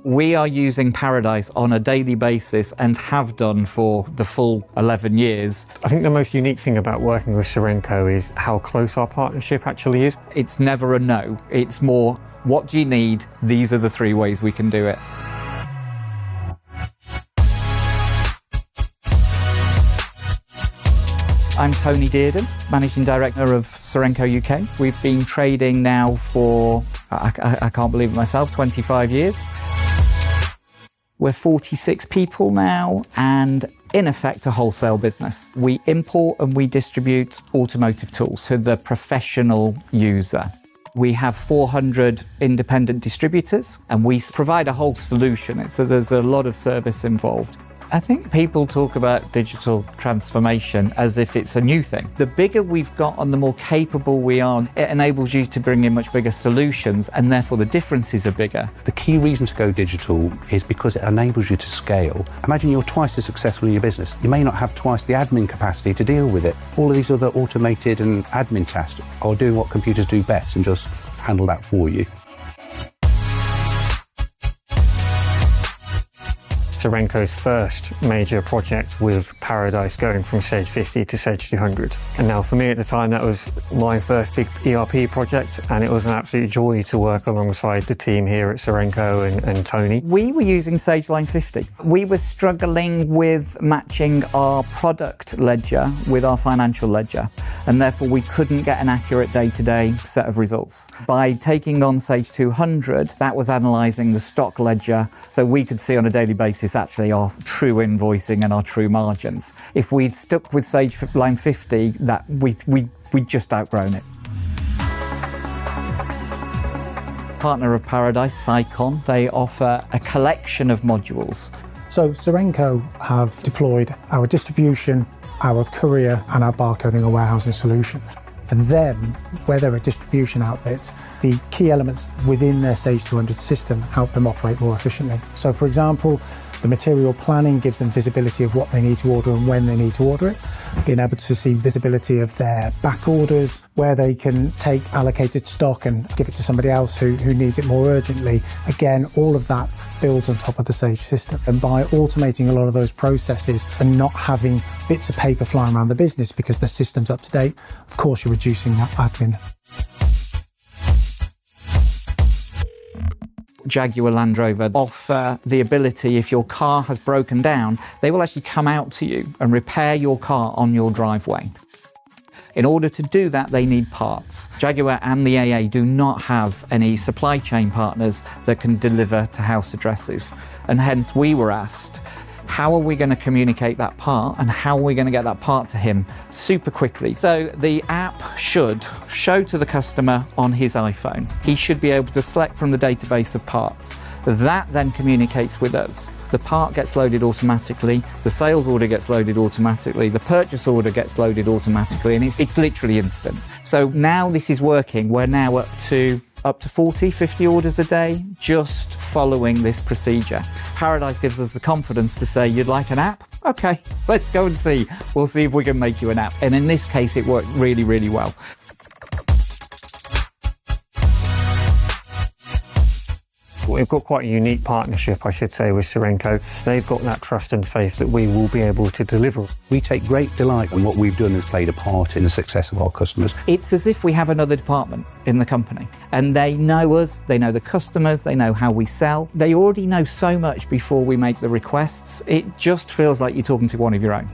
We are using Paradise on a daily basis and have done for the full 11 years. I think the most unique thing about working with Serenco is how close our partnership actually is. It's never a no, it's more, what do you need? These are the 3 ways we can do it. I'm Tony Dearden, Managing Director of Serenco UK. We've been trading now for, I can't believe it myself, 25 years. We're 46 people now and in effect a wholesale business. We import and we distribute automotive tools to the professional user. We have 400 independent distributors and we provide a whole solution. So there's a lot of service involved. I think people talk about digital transformation as if it's a new thing. The bigger we've got and the more capable we are, it enables you to bring in much bigger solutions and therefore the differences are bigger. The key reason to go digital is because it enables you to scale. Imagine you're twice as successful in your business. You may not have twice the admin capacity to deal with it. All of these other automated and admin tasks are doing what computers do best and just handle that for you. Serenco's first major project with Paradise going from Sage 50 to Sage 200. And now for me at the time, that was my first big ERP project, and it was an absolute joy to work alongside the team here at Serenco and Tony. We were using Sage Line 50. We were struggling with matching our product ledger with our financial ledger, and therefore we couldn't get an accurate day-to-day set of results. By taking on Sage 200, that was analysing the stock ledger, so we could see on a daily basis actually our true invoicing and our true margins. If we'd stuck with Sage Line 50, that we'd just outgrown it. Partner of Paradise, Sicon, they offer a collection of modules. So Serenco have deployed our distribution, our courier and our barcoding and warehousing solutions. For them, where they're a distribution outlet, the key elements within their Sage 200 system help them operate more efficiently. So for example, the material planning gives them visibility of what they need to order and when they need to order it, being able to see visibility of their back orders, where they can take allocated stock and give it to somebody else who needs it more urgently. Again, all of that builds on top of the Sage system. And by automating a lot of those processes and not having bits of paper flying around the business because the system's up to date, of course you're reducing that admin. Jaguar Land Rover offer the ability, if your car has broken down, they will actually come out to you and repair your car on your driveway. In order to do that, they need parts. Jaguar and the AA do not have any supply chain partners that can deliver to house addresses. And hence we were asked, how are we going to communicate that part and how are we going to get that part to him super quickly? So the app should show to the customer on his iPhone. He should be able to select from the database of parts. That then communicates with us. The part gets loaded automatically, the sales order gets loaded automatically, the purchase order gets loaded automatically, and it's literally instant. So now this is working. We're now up to 40, 50 orders a day, just following this procedure. Paradise gives us the confidence to say, you'd like an app? Okay, let's go and see. We'll see if we can make you an app. And in this case, it worked really, really well. We've got quite a unique partnership, I should say, with Serenco. They've got that trust and faith that we will be able to deliver. We take great delight when what we've done has played a part in the success of our customers. It's as if we have another department in the company and they know us, they know the customers, they know how we sell. They already know so much before we make the requests. It just feels like you're talking to one of your own.